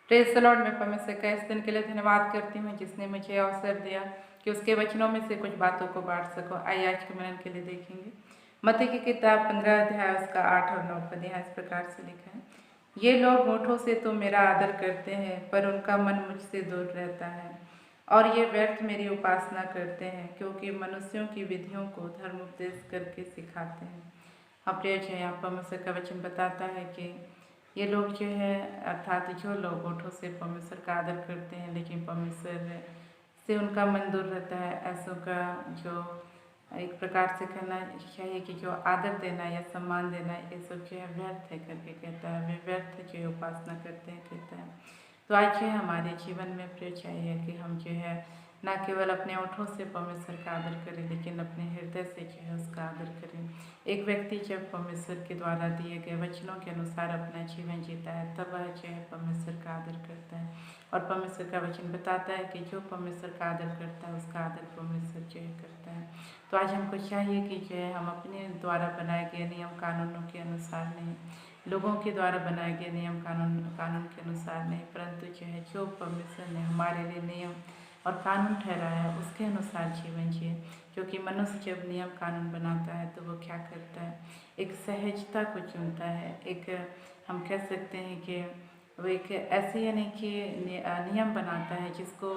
Praise the Lord. मैं परमेश्वर का इस दिन के लिए धन्यवाद करती हूँ जिसने मुझे अवसर दिया कि उसके वचनों में से कुछ बातों को बाँट सकूँ। आइए आज के मनन के लिए देखेंगे। मत्ती की किताब 15 अध्याय उसका 8 और 9 पद यहाँ इस प्रकार से लिखा है। ये लोग होठों से तो मेरा आदर करते हैं, पर उनका मन मुझसे दूर रहता है, और ये व्यर्थ मेरी उपासना करते हैं, क्योंकि मनुष्यों की विधियों को धर्म उपदेश करके सिखाते हैं। हाँ प्रिय है, यहाँ परमेश्वर का वचन बताता है कि ये लोग जो है, अर्थात जो लोग होठों से परमेश्वर का आदर करते हैं लेकिन परमेश्वर से उनका मन दूर रहता है, ऐसों का जो एक प्रकार से कहना चाहिए कि जो आदर देना या सम्मान देना ये सब जो है व्यर्थ है करके कहता है। वे व्यर्थ जो है उपासना करते हैं कहता है। तो आज जो है हमारे जीवन में प्रिय चाहिए कि हम जो है न केवल अपने होठों से परमेश्वर का आदर करें लेकिन अपने हृदय से जो है उसका आदर करें। एक व्यक्ति जब परमेश्वर के द्वारा दिए गए वचनों के अनुसार अपना जीवन जीता है तब वह जो है परमेश्वर का आदर करता है। और परमेश्वर का वचन बताता है कि जो परमेश्वर का आदर करता है उसका आदर परमेश्वर जो है करता है। तो आज हमको चाहिए कि जो है हम अपने द्वारा बनाए गए नियम कानूनों के अनुसार नहीं, लोगों के द्वारा बनाए गए नियम कानून के अनुसार नहीं, परंतु जो है जो परमेश्वर ने हमारे लिए नियम और कानून ठहराया है उसके अनुसार जीवन जिए। क्योंकि मनुष्य जब नियम कानून बनाता है तो वो क्या करता है, एक सहजता को चुनता है। एक हम कह सकते हैं कि वो एक ऐसे यानी कि नियम बनाता है जिसको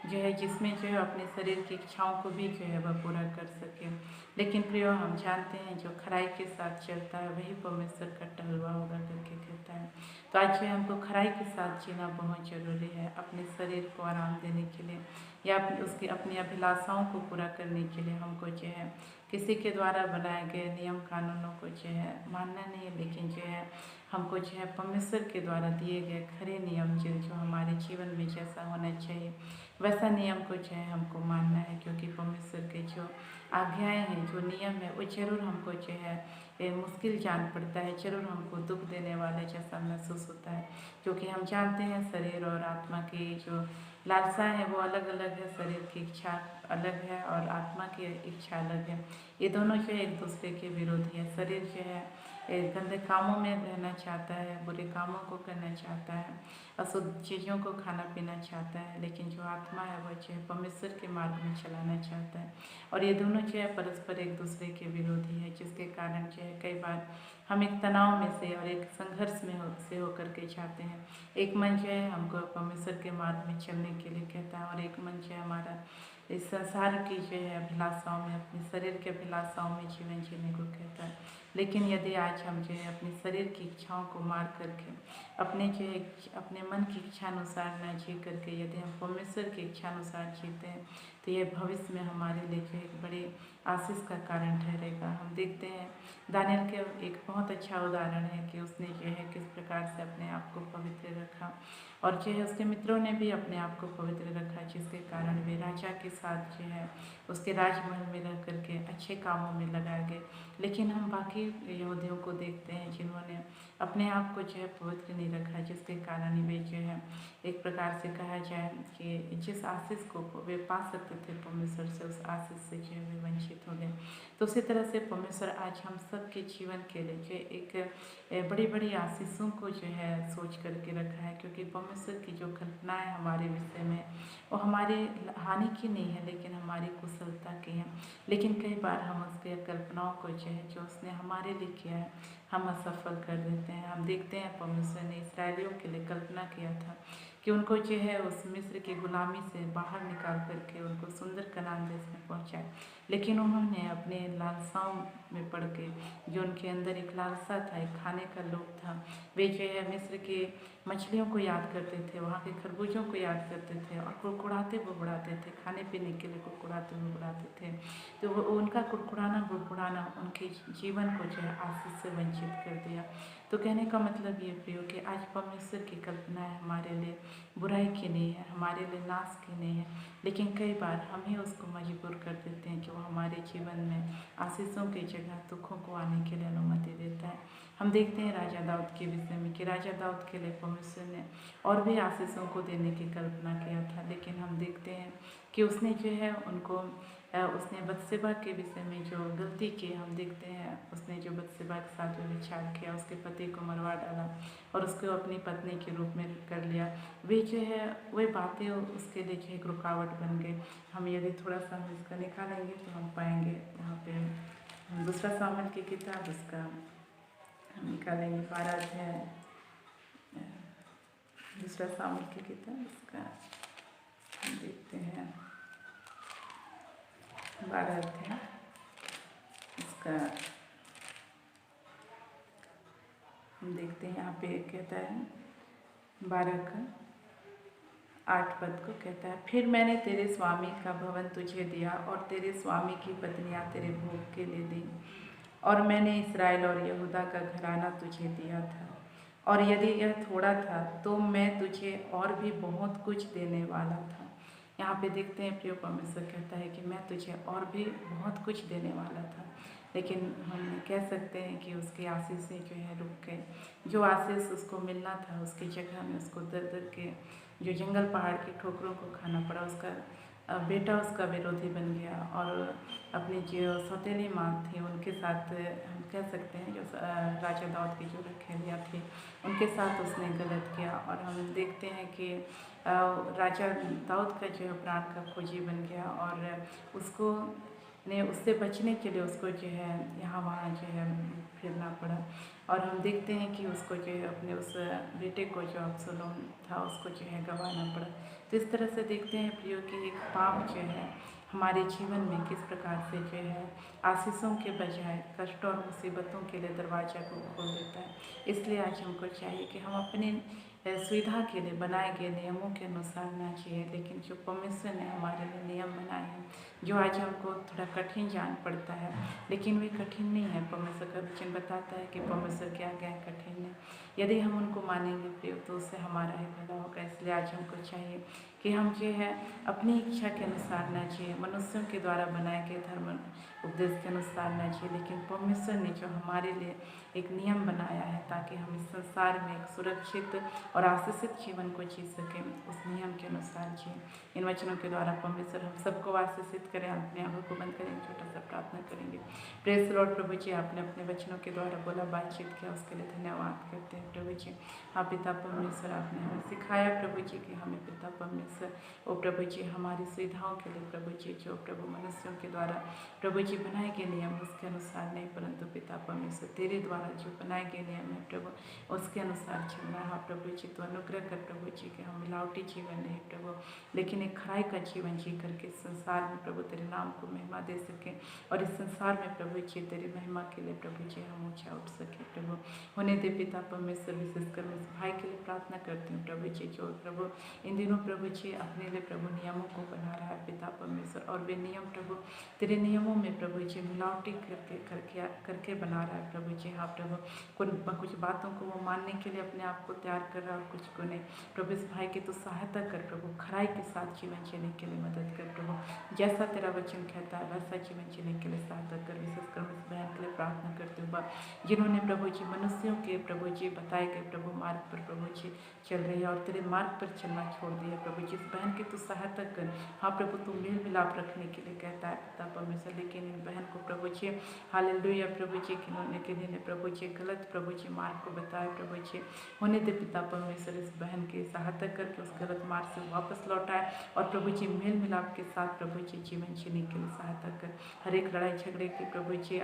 जो है जिसमें जो है अपने शरीर की इच्छाओं को भी जो है वह पूरा कर सके। लेकिन प्रियो हम जानते हैं जो खराई के साथ चलता है वही परमेश्वर का टहलुआ होगा करके कहता है। तो आज जो हमको खराई के साथ जीना बहुत ज़रूरी है, अपने शरीर को आराम देने के लिए या उसकी अपनी अभिलाषाओं को पूरा करने के लिए हमको जो है किसी के द्वारा बनाए गए नियम कानूनों को जो है मानना नहीं है, लेकिन जो है हमको जो है परमेश्वर के द्वारा दिए गए खरे नियम जो हमारे जीवन में जैसा होना चाहिए वैसा नियम को जो है हमको मानना है। क्योंकि परमेश्वर के जो आज्ञाएं हैं, जो नियम है, वो जरूर हमको जो है मुश्किल जान पड़ता है, जरूर हमको दुख देने वाले जैसा महसूस होता है। क्योंकि हम जानते हैं शरीर और आत्मा की जो लालसा है वो अलग अलग है, शरीर की इच्छा अलग है और आत्मा की इच्छा अलग है। ये दोनों जो है एक दूसरे के विरोधी है। शरीर जो है गंदे कामों में रहना चाहता है, बुरे कामों को करना चाहता है, अशुद्ध चीज़ों को खाना पीना चाहता है, लेकिन जो आत्मा है वह जो है परमेश्वर के मार्ग में चलाना चाहता है। और ये दोनों जो है परस्पर एक दूसरे के विरोधी है, जिसके कारण जो है कई बार हम एक तनाव में से और एक संघर्ष में से होकर के जाते हैं। एक मन जो है हमको परमेश्वर के मार्ग में चलने के लिए कहता है और एक मन जो है हमारा इस संसार की जो है अभिलाषाओं में, अपने शरीर के अभिलाषाओं में जीवन जीने को कहता है। लेकिन यदि आज हम जो है अपने शरीर की इच्छाओं को मार करके अपने जो है अपने मन की इच्छा अनुसार न जी करके यदि हम परमेश्वर की इच्छा अनुसार जीते हैं तो यह भविष्य में हमारे लिए जो एक बड़े आशीष का कारण ठहरेगा। हम देखते हैं दानियल के एक बहुत अच्छा उदाहरण है कि उसने जो है किस प्रकार से अपने आप को पवित्र रखा और जो है उसके मित्रों ने भी अपने आप को पवित्र रखा, जिसके कारण वे राजा के साथ जो है उसके राजमहल में रह करके अच्छे कामों में लगाए गए। लेकिन हम बाकी यहूदियों को देखते हैं जिन्होंने अपने आप को जो है पवित्र नहीं रखा, जिसके कारण वे जो है एक प्रकार से कहा जाए कि जिस आशीष को वे पा सकते थे परमेश्वर से, उस आशीष से जो है वे वंचित हो गए। तो उसी तरह से परमेश्वर आज हम सब के जीवन के लिए जो एक बड़ी बड़ी आशीषों को जो है सोच करके रखा है। क्योंकि परमेश्वर की जो कल्पनाएँ हमारे विषय में वो हमारे हानि की नहीं है लेकिन हमारी कुशलता की है। लेकिन कई बार हम उसके कल्पनाओं को जो है जो उसने हमारे लिए किया है हम असफल कर देते हैं। हम देखते हैं परमेश्वर ने इस्राएलियों के लिए कल्पना किया था कि उनको जो है उस मिस्र की गुलामी से बाहर निकाल करके उनको सुंदर कनान देश में पहुँचाए, लेकिन उन्होंने अपने लालसाओं में पड़ के, जो उनके अंदर एक लालसा था, एक खाने का लोभ था, वे जो है मिस्र के मछलियों को याद करते थे, वहाँ के खरबूजों को याद करते थे और कुड़कुड़ाते बुड़बुड़ाते थे, खाने पीने के लिए कुड़कुड़ाते बुड़बुड़ाते थे। तो वो उनका कुड़कुड़ाना बुड़बुड़ाना उनके जीवन को जो है आशीष से वंचित कर दिया। तो कहने का मतलब ये प्रियो कि आज परमेश्वर की कल्पनाएँ हमारे लिए बुराई की नहीं है, हमारे लिए नाश की नहीं है, लेकिन कई बार हम ही उसको मजबूर कर देते हैं कि वो हमारे जीवन में आशीषों की जगह दुखों को आने के लिए अनुमति देता है। हम देखते हैं राजा दाऊद के विषय में कि राजा दाऊद के लिए परमेश्वर ने और भी आशीषों को देने की कल्पना किया था, लेकिन हम देखते हैं कि उसने जो है उनको उसने बत्सेबा के विषय में जो गलती की हम देखते हैं, उसने जो बत्सेबा के साथ व्यभिचार किया, उसके पति को मरवा डाला और उसको अपनी पत्नी के रूप में कर लिया। वे जो है वही बातें उसके लिए जो एक रुकावट बन गई। हम यदि थोड़ा सा हम इसका निकालेंगे तो हम पाएंगे यहाँ पे दूसरा सामुएल की किताब, उसका हम निकालेंगे 12 अध्याय, दूसरा सामुएल की किताब, उसका हम देखते हैं 12 अध्याय, इसका हम देखते हैं यहाँ पे कहता है 12 का 8 पद को कहता है, फिर मैंने तेरे स्वामी का भवन तुझे दिया और तेरे स्वामी की पत्नियां तेरे भोग के लिए दी, और मैंने इस्राएल और यहूदा का घराना तुझे दिया था, और यदि यह थोड़ा था तो मैं तुझे और भी बहुत कुछ देने वाला था। यहाँ पे देखते हैं प्रिय परमेश्वर कहता है कि मैं तुझे और भी बहुत कुछ देने वाला था, लेकिन हम कह सकते हैं कि उसकी आशीषें जो है रुक गए। जो आशीष उसको मिलना था उसकी जगह में उसको दर दर के जो जंगल पहाड़ की ठोकरों को खाना पड़ा। उसका बेटा उसका विरोधी बन गया, और अपनी जो सौतेली माँ थी उनके साथ हम कह सकते हैं जो राजा दाऊद की जो रखैलियाँ थी उनके साथ उसने गलत किया। और हम देखते हैं कि राजा दाऊद का जो है प्राण का खोजी बन गया, और उसको ने उससे बचने के लिए उसको जो है यहाँ वहाँ जो है फिरना पड़ा। और हम देखते हैं कि उसको जो है अपने उस बेटे को जो अब्सलोम था उसको जो है गंवाना पड़ा। तो इस तरह से देखते हैं प्रियो कि एक पाप जो है हमारे जीवन में किस प्रकार से जो है आशीषों के बजाय कष्ट और मुसीबतों के लिए दरवाजा को खोल देता है। इसलिए आज हमको चाहिए कि हम अपने सुविधा के लिए बनाए गए नियमों के अनुसार ना जिए, लेकिन जो परमेश्वर ने हमारे लिए नियम बनाए हैं, जो आज हमको थोड़ा कठिन जान पड़ता है, लेकिन वे कठिन नहीं है। परमेश्वर का वचन बताता है कि परमेश्वर के आज्ञा कठिन है, यदि हम उनको मानेंगे प्रिय तो उससे हमारा ही भला होगा। इसलिए आज हमको चाहिए कि हम जो है अपनी इच्छा के अनुसार ना जिए, मनुष्यों के द्वारा बनाए गए धर्म उपदेश के अनुसार ना जिए, लेकिन परमेश्वर ने जो हमारे लिए एक नियम बनाया है ताकि हम इस संसार में एक सुरक्षित और आशीषित जीवन को जी सकें, उस नियम के अनुसार जिए। इन वचनों के द्वारा परमेश्वर हम सबको आशीषित करें। अपने आंखों को बंद करें, छोटा सा प्रार्थना करेंगे। प्रेस लॉर्ड प्रभु जी, आपने अपने वचनों के द्वारा बोला, बातचीत किया, उसके लिए धन्यवाद करते हैं प्रभु जी। हाँ पिता परमेश्वर, आपने हमें सिखाया प्रभु जी कि हमें पिता परमेश्वर ओ प्रभु जी हमारी सुविधाओं के लिए प्रभु जी जो प्रभु मनुष्यों के द्वारा प्रभु जी बनाए गए नियम उसके अनुसार नहीं, परंतु पिता परमेश्वर तेरे द्वारा जो बनाए गए नियम है प्रभु उसके अनुसार चलना है। हाँ प्रभु जी, तो अनुग्रह कर प्रभु जी कि हम मिलावटी जीवन नहीं प्रभु, लेकिन एक खराई का जीवन जी करके संसार में प्रभु तेरे नाम को महिमा दे सकें, और इस संसार में प्रभु जी तेरी महिमा के लिए प्रभु जी हम ऊँचा उठ सकें प्रभु। होने दे पिता परमेश्वर, विशेषकर मैं इस भाई के लिए प्रार्थना करती हूँ प्रभु जी जो प्रभु इन दिनों प्रभु जी अपने लिए प्रभु नियमों को बना रहा है पिता परमेश्वर, और वे नियम प्रभु तेरे नियमों में प्रभु जी मिलावटी करके बना रहा है प्रभु जी। हाँ प्रभु कुछ बातों को वो मानने के लिए अपने आप को तैयार कर रहा है और कुछ को नहीं प्रभु। इस भाई की तो सहायता कर प्रभु, खराई के साथ जीवन जीने के लिए मदद कर प्रभु, जैसा तेरा वचन कहता है वैसा जीवन जीने के लिए सहायता कर। विशेषकर इस बहन के लिए प्रार्थना करते हुए जिन्होंने प्रभु जी मनुष्यों के प्रभु जी बताए गए प्रभु मार्ग पर प्रभु जी चल रही है और तेरे मार्ग पर चलना छोड़ दिया प्रभु जी, इस बहन की तू सहायता कर। हाँ प्रभु, तू मेल मिलाप रखने के लिए कहता है पिता परमेश्वर, लेकिन इन बहन को प्रभु जी हालेलुया प्रभु जी किन्होंने ने प्रभु जी गलत प्रभु जी मार्ग को बताया प्रभु जी। होने दे पिता परमेश्वर इस बहन की सहायता करके उस गलत मार्ग से वापस लौटाए, और प्रभु जी मेल मिलाप के साथ प्रभु जी जीवन जीने के लिए सहायता कर। हर एक लड़ाई झगड़े की प्रभु जी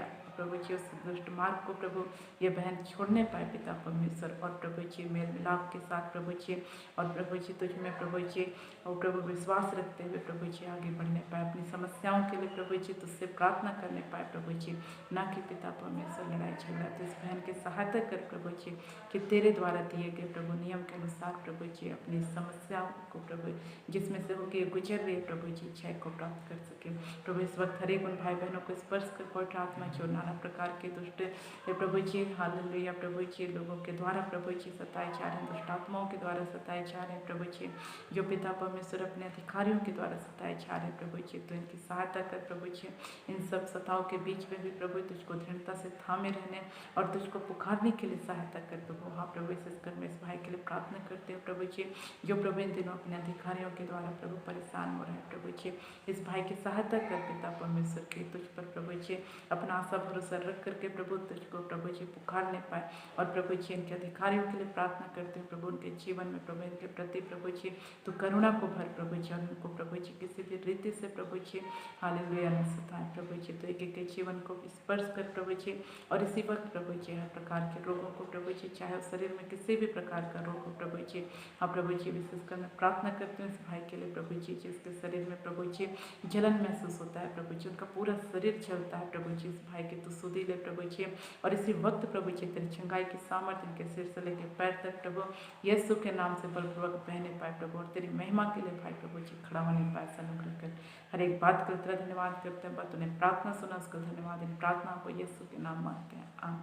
उस दुष्ट मार्ग को प्रभु ये बहन छोड़ने पाए पिता परमेश्वर, और प्रभु जी मेल मिलाप के साथ प्रभु जी और प्रभु जी तुझ में प्रभु जी और प्रभु विश्वास रखते हुए प्रभु जी आगे बढ़ने पाए, अपनी समस्याओं के लिए प्रभु जी तुझसे प्रार्थना करने पाए प्रभु जी, ना कि पिता परमेश्वर लड़ाई झगड़ा। तो इस बहन की सहायता कर प्रभु जी कि तेरे द्वारा दिए गए प्रभु नियम के अनुसार प्रभु जी अपनी समस्याओं को प्रभु जिसमें से होकर गुजर रही है प्रभु जी जय को प्राप्त कर सके प्रभु। इस वक्त हर एक उन भाई बहनों को स्पर्श कर पवित्र आत्मा जो नाराज हर प्रकार के दुष्ट प्रभु जी हालेलुया प्रभु जी लोगों के द्वारा प्रभु जी सताए जा रहे हैं, दुष्ट आत्माओं के द्वारा सताए जा रहे हैं प्रभु जी, जो पिता परमेश्वर अपने अधिकारियों के द्वारा सताए जा रहे हैं प्रभु जी, तो इनकी सहायता कर प्रभु जी। इन सब सताओं के बीच में भी प्रभु तुझको दृढ़ता से थामे रहने और तुझको पुकारने के लिए सहायता कर प्रभु। हाँ प्रभु इस कर में इस भाई के लिए प्रार्थना करते हैं प्रभु जी, जो प्रभु इन दिनों अपने अधिकारियों के द्वारा प्रभु परेशान हो रहे हैं प्रभु जी। इस भाई की सहायता कर पिता परमेश्वर की, तुझ पर प्रभु जी अपना आशा भरोसा रख करके प्रभु तुझको प्रभु जी पुकारने पाए। और प्रभु जी इनके अधिकारियों के लिए प्रार्थना करते हैं प्रभु, उनके जीवन में प्रभु इनके प्रति प्रभु जी तो करुणा को भर प्रभु जी, और उनको प्रभु जी किसी भी रीति से प्रभु जी हालेलुया न सताए प्रभु जी। तो एक एक के जीवन को स्पर्श कर प्रभु जी, और इसी वक्त प्रभु जी हर प्रकार के रोगों को प्रभु जी, चाहे उस शरीर में किसी भी प्रकार का रोग हो प्रभु जी, हाँ प्रभु जी विशेषकर मैं प्रार्थना करती हूँ इस भाई के लिए प्रभु जी, जिसके शरीर में प्रभु जी जलन महसूस होता है प्रभु जी, उनका पूरा शरीर जलता है प्रभु जी, इस भाई की तो सुधी ले प्रभु जी। और इसी वक्त प्रभु जी तेरी चंगाई की सामर्थ्य इनके सिर से लेकर पैर तक प्रभु यीशु के नाम से बलपूर्वक बहने पाए प्रभु, और तेरी महिमा के लिए भाई प्रभु जी खड़ा होने पाए। अनुग्रह कर हर एक बात के तेरा धन्यवाद करते हैं, बात उन्हें प्रार्थना सुना उसको धन्यवाद, इन प्रार्थना को यीशु के नाम मांगते हैं आमीन।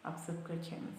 आप सबका जय मसीह।